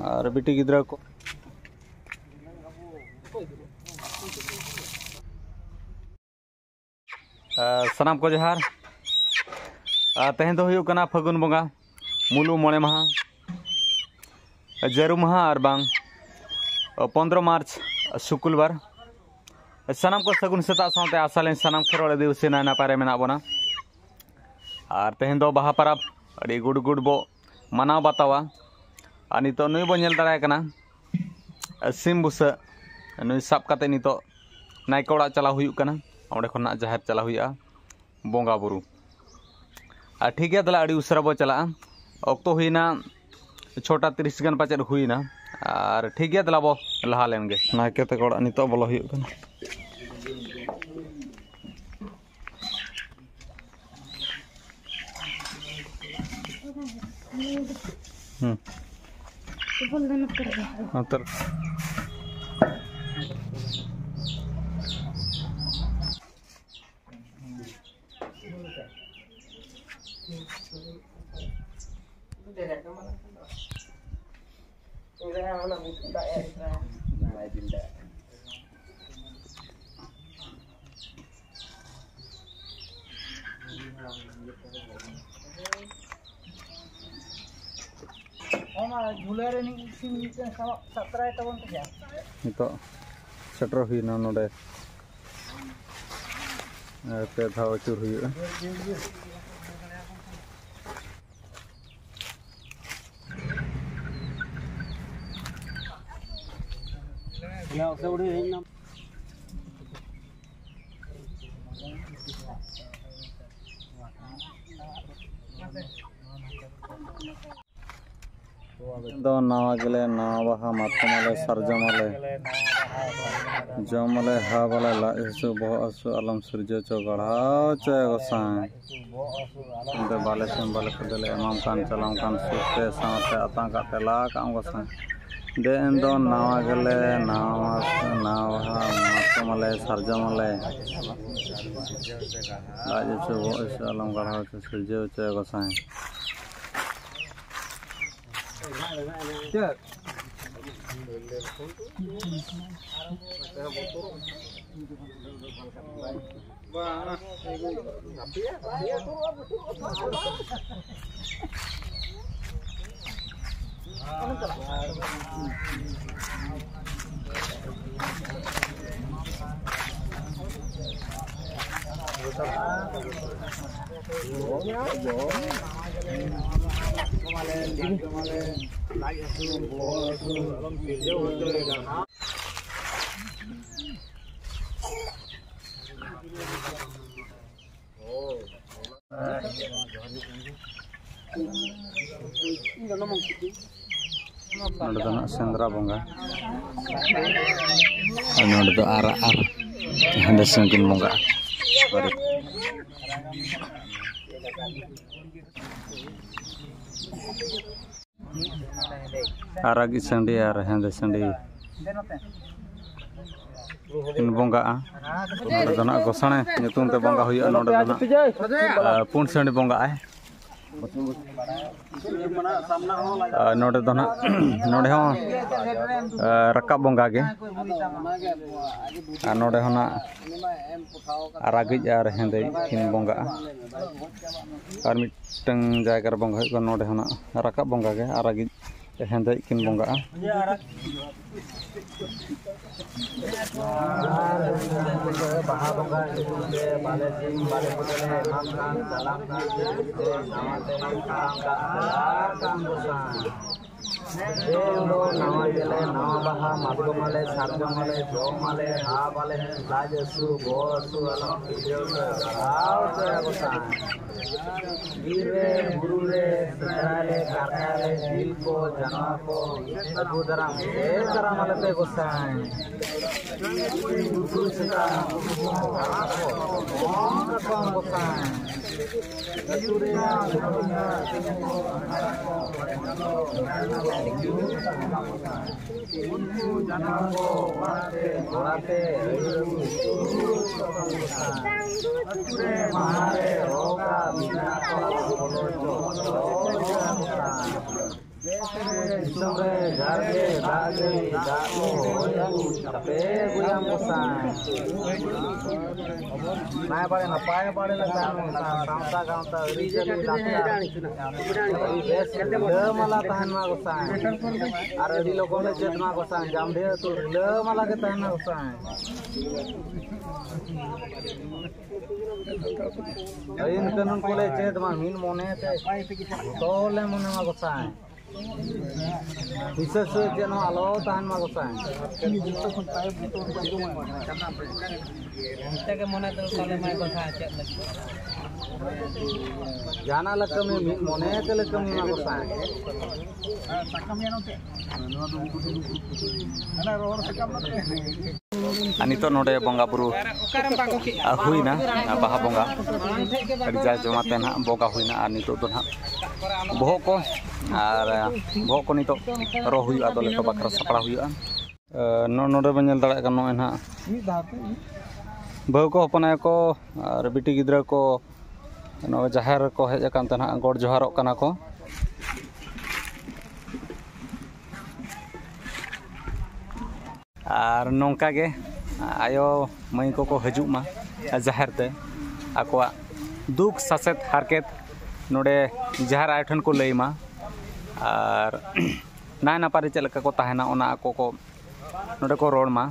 और बिटी गिद्रा को सनाम को जोहार। तेहन दो हुयुग कना फागुन बंगा मुलु मोणे माहा जरू माहा और बांग 15 मार्च शुक्रवार सनाम को सगुन सेता साथे आसालें सनाम खेरोड़ दिवसी नाय नापाय रे मेना बना और तेहन दो बाहा परब अड़ी गुड गुड बो मनाव बातावा और नितो नुई बो नेल दाड़ाय कना सिम बुसा नुई साब काते नितो नायके ओड़ा चला हुयुग कना ओंडे खना जाहेर चला हुयुआ बोंगा बुरु और ठीक है दला अड़ी उसरा बो चला अक्तो हुईना 6:30 गन पाचेर हुईना और ठीक है दला बो लहा लेनगे नायके ते ओड़ा नितो बोलो हुयुग कना। अंतर सेटर हुईना नोडे पे धाव अचूर हुयुआ दो नावा गेले नावा बाहा मातमाले सरजमाले जमले हावले लाइसु बहुसु अलम सूर्य चो गढ़ाओ चे गोसाई इंदे बाले सिम बाले कदले एमाम कान चलाम कान सुते साथे अता काते ला काम गोसाई दे इंदो नावा गेले नावा मातमाले सरजमाले लाइसु बहुसु अलम गढ़ाओ चे सूर्य चे गोसाई सेंद्रा बंगा आरा हंदे संकिन बंगा आरागी संडी और हंदे संडी इन बंगा गोसाणे नितुम ते बंगा हुई नोडे पुन संडी बंगा आए नोडे दो नोडे हो रकाब बंगा गे नोडे होना आरागिज और हेंदे किन बंगा और मिटंग जायगा बंगा हुई नोडे होना रकाब बंगा गे आरागिज हेंदे किन बंगा बाहा बंगा बाले सिंह बाले पुतले एमाम कान सलाम कान नावाते काम का काम गोसाई देवो नावा गेले नावा बाहा मातगमाले सारजमाले जोमाले हाबाले लाजसु गोसु अलम वीडियो गराव चे गोसाई गिरे गुरुरे सराले कारकाले दिल को जना को अबुदराम करामाले पे गोसाई गुरु सदा कौन गोसाई गतुरेना गुरुना उनको जना को वाते गतुरे महारे होगा बिना को disam re garge dage dago tapi guyam kosan nai pare na pae pare la samta gaunta rijali dakta bes le mala tahan ma kosan ar adi lokon le jet ma kosan jam de tu le mala ke tahan ma kosan ain kanun kole jet ma min mone te tole mone ma kosan bisa saja no alo tahan ma kosan kita ke mone tu tole ma kosan cek lagi jana la kami min mone te la kami ma kosan sakam ya no te ana rohor sakam na anito node bonga buru huina baha bonga dari jaya jamaten ha bonga huina anito to ha bohok ko ar bohok ko nito ro huyu ado le bakra sapra huyu node banyal dara kan no ha bohok ko hopana ko ar biti gidra ko no jahar ko hej akan tan ha god joharok kana ko ar nongka ge ayo mai ko haju ma jahar te akwa duk saset harket node jahar aithon ko lei ma ar na na pare chelaka ko tahena ona ako ko node ko rod ma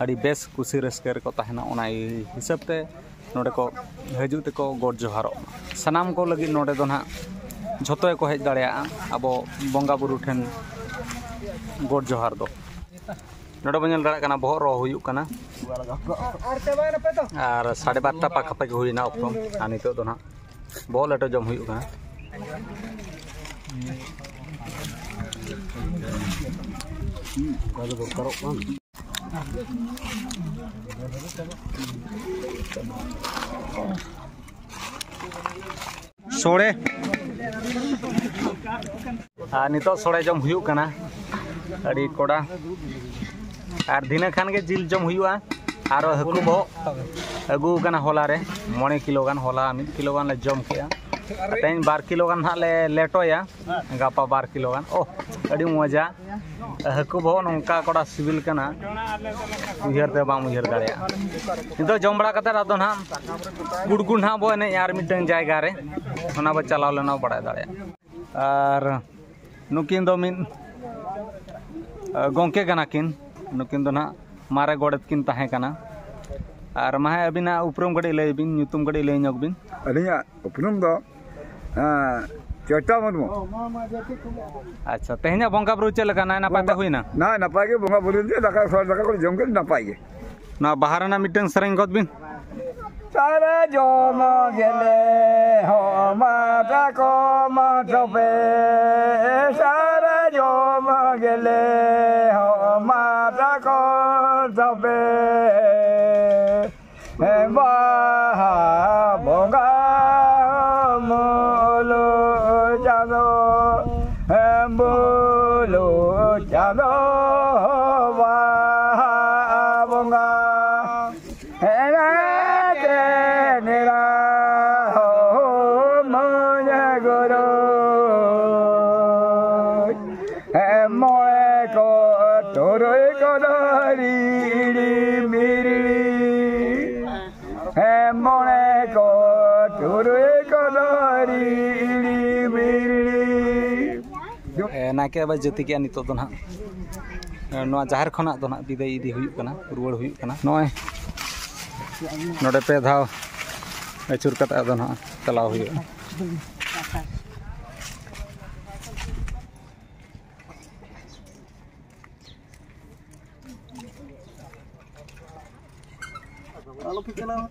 adi bes kusi rasker ko tahena ona hisab te node ko haju te ko god joharo sanam ko lagi node do na jhoto ko hej dareya abo bonga buru then god johar do नोडे बंजल दाड़ा कना बहुत रो हुयुक कना और 12:30 पाखा पाखी हुईना octo आ नितो दो ना बहुत लेटो जम हुयुक कना सोड़े आ नितो सोड़े जम हुयुक कना अड़ी कोड़ा और दिन खान के जिल जम हुआ और हकू बो अगू कना होला रे 9 किलो गान होला 1 किलो गान ले जम किया तेन 12 किलो गान हा ले लेटोया गापा 12 किलो गान ओ अड़ी मजा हकू बो नंका कोड़ा सिविल कना उहर ते बाम उहर दाड़िया नितो जम बड़ा कते रादो ना गुडगुन हा बो ने यार मिटन जायगा रे ओना बा चलाव लेना बड़ा दाड़िया और नुकिन दो मिन गोंके कना किन नुकिन दो ना मारे गोड़त किन ताहे कना और माहे अबिना उपरम गड़ी लय बिन ᱧᱩᱛᱩᱢ गड़ी लय ᱧᱚᱜ बिन अलिया उपरम दो चटा मदमो अच्छा तेहना बंगा बुरु चल लगा ना नापाय ते हुइना ना नापाय के बंगा बुरु दे दाका सर दाका को जम के नापाय के ना बहारना मिटंग सरंग गद बिन सारे जोम गेले हो माता को माटबे सारे जोम गेले हो माता को तबे हे बाहा बोगा मोलो जानो हे बोलो जानो बाहा बोगा हे नेरा हो मोया गुरु हे मोए को तोरे को दरी मेरी हे मोए को तोरे को दरी मेरी नाके बा जति के नितो तो ना नोआ जहर खना तो ना बिदाय इदी हुयुक कना रुवाड़ हुयुक कना नोय नोडे पे धाव अचुर कता दो ना चलाव हुयुक Halo pikirlah.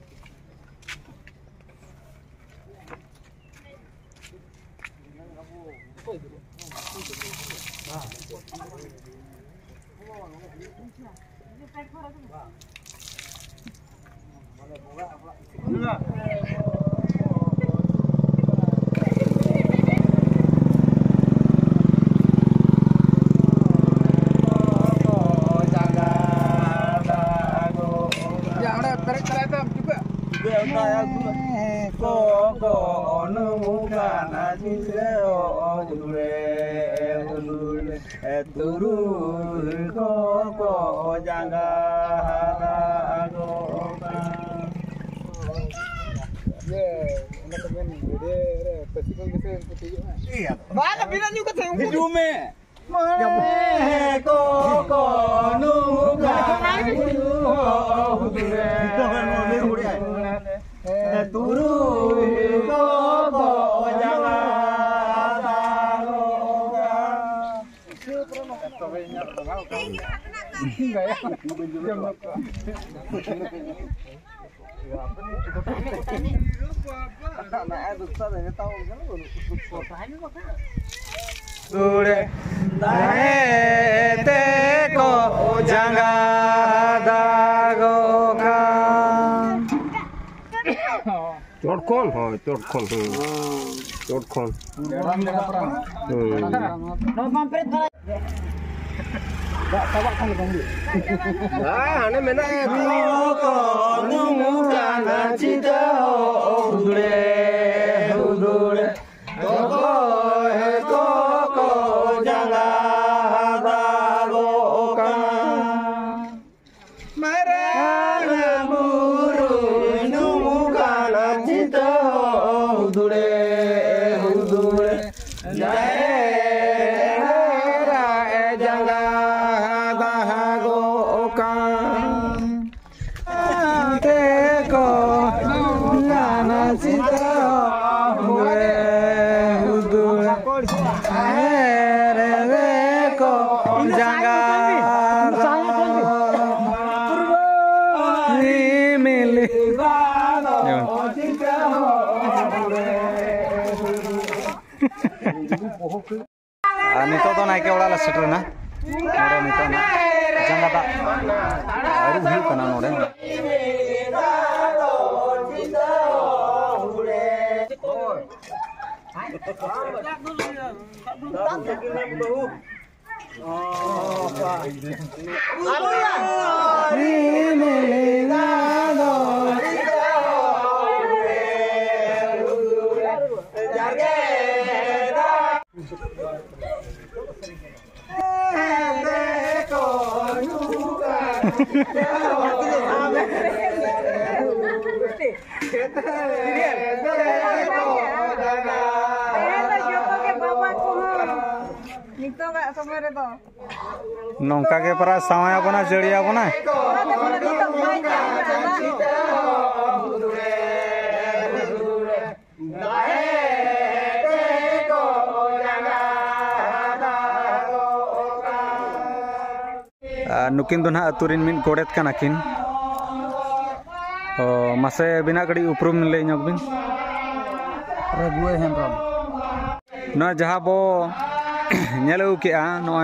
turun koko jangga dagoka. Iya. Mana bilang juga teh Jume. Koko nuga turun koko jangga Sure te ko jangga dagoka. Chorkon hoy, chorkon. Chorkon. Ane mena Koko nungukana cita hudure Koko jangga dagoka. Marana muru nungukana cita hudure Jaera jangga dagoka. Teko nana cita hudure Teko jangga milih nito to naike ora la setter na nore nito na janga ta aru hu kana nore nongka ke para sawaya bana jadiya bana nukin do na aturin min godet kanakin mase bina gadi uprum le nyok bin Raghue Hemrom no jaha bo nyelu ke a no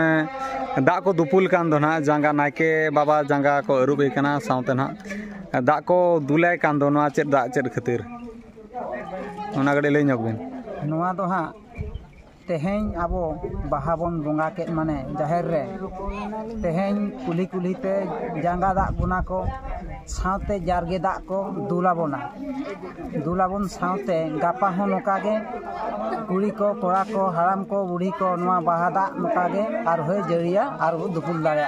दा को दुपुल कान दो ना जांगा नाके बाबा जांगा को अरुबे कना साउते ना दा को दुले कान दो ना चेद दा चेद खातिर ओना गडे ले ᱧᱚᱜᱵेन नोआ दो हा तेहें आबो बाहा बन बोंगा के माने जाहेर रे तेहें कुली कुली ते जांगा दा बुना को साउते जारगे दा को दुलाबोन साउते गापा हो नोका गे कुड़ी को कोड़ा को हराम को बुढ़ी को नोआ बाहा दा नोका गे आर होय जरिया आर दुपुल दाया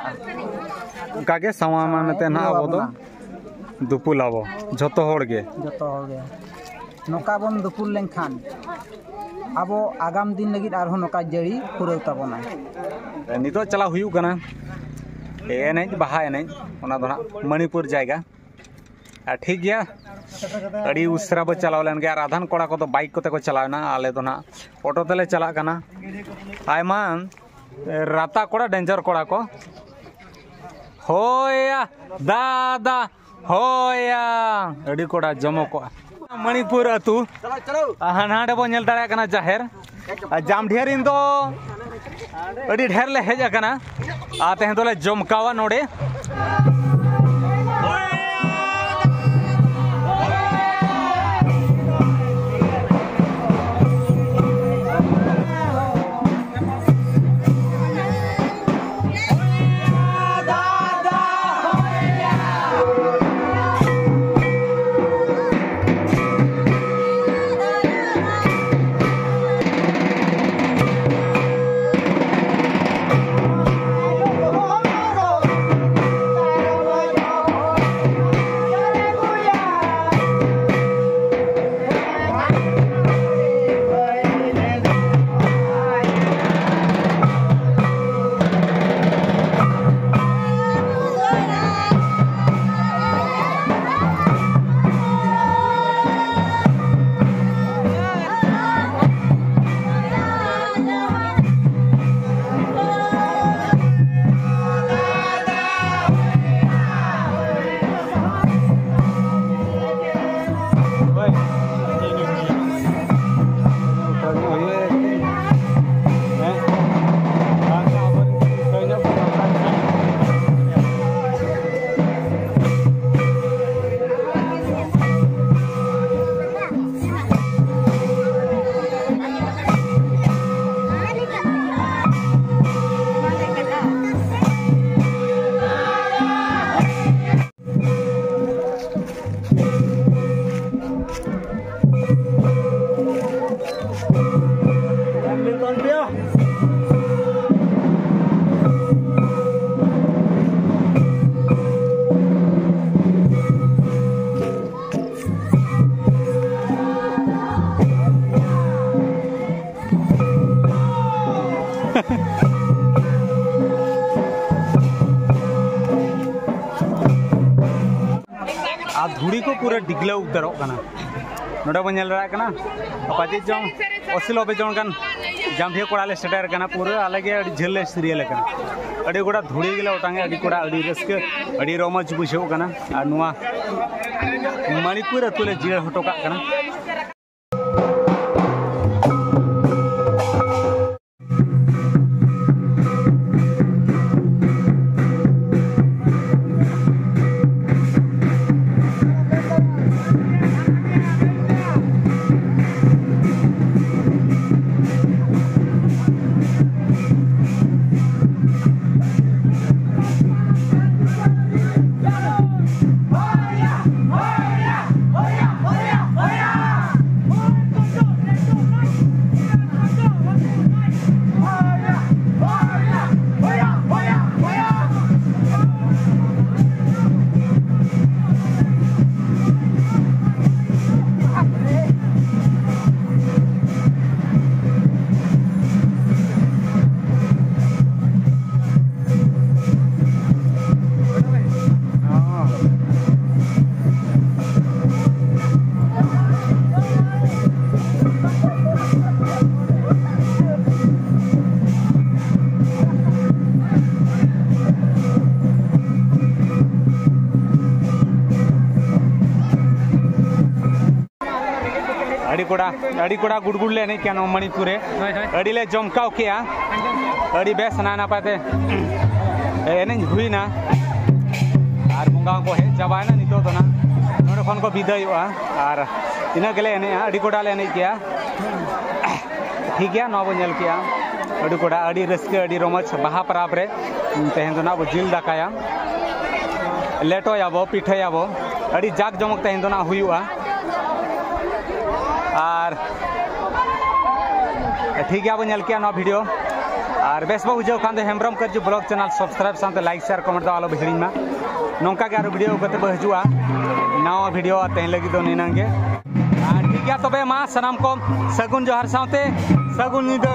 कागे सवामा मेते ना आबो दो दुपुल आबो जतो होड़ गे नोका बन दुपुल लेंखान आबो आगाम दिन लगी आर हो नोका जड़ी पुरौ ताबोना नितो चला हुयु कना एने बाहा एने ओना दो ना मणिपुर जायगा ठीक गया अड़ी उसरा बो चलाव लेन गया आधान कोड़ा को तो बाइक कोते को चलावना आले तो ना ऑटो तेले चला कना आयमा राता कोड़ा डेंजर कोड़ा को होया दादा होया अड़ी कोड़ा जमो को मणिपुर अतु हानाडे बो नेल दाड़ा कना जाहेर जाम ढेर इन दो अड़ी ढेर ले हेज कना आते हैं दोले जमकावा नोडे आ धुड़ी को पूरा डिगला उतरो कना नोडा बन नेल रहा कना पाजे जों ओसिलो बे जों कन जामभिया कोड़ाले सेटर कना पूरा अलगे अडी झेल सीरियल कना अडी गोड़ा धुड़ी गिला उटांगे अडी कोड़ा अडी रस्के अडी रोमज बुझो कना आ नुआ मणिपुर अतुले जिर हटोका कना अड़ी कोड़ा गुड़गुड़ले नहीं क्या मणिपुरे अड़ीले जमकाव किया अड़ी बेस ना पाते एने हुई ना और बुंगा को हे चाबाना नितो तो ना नोडे खन को विदाय और इना गेले एने अड़ी कोड़ा ले नहीं किया ठीक है नौ बन किया अड़ी कोड़ा अड़ी रस्के अड़ी रोमच बाहा पराब रे तेहन तो ना वो जिल दाकाया लेटो याबो पिठे याबो अड़ी जाक जमक तेहन तो ना हुआ और ठीक है बन किया ना वीडियो और बेस बा बुझे खान हेम्ब्रम कर जो ब्लॉग चैनल सब्सक्राइब साथ लाइक शेयर कमेंट दो आलो हिड़ी में नौका के वीडियो करते हजुआ नवा वीडियो तेहन लगी तो निनांगे ठीक है तबे मा सनाम को सगुन जोहार साथे सगुन निदा।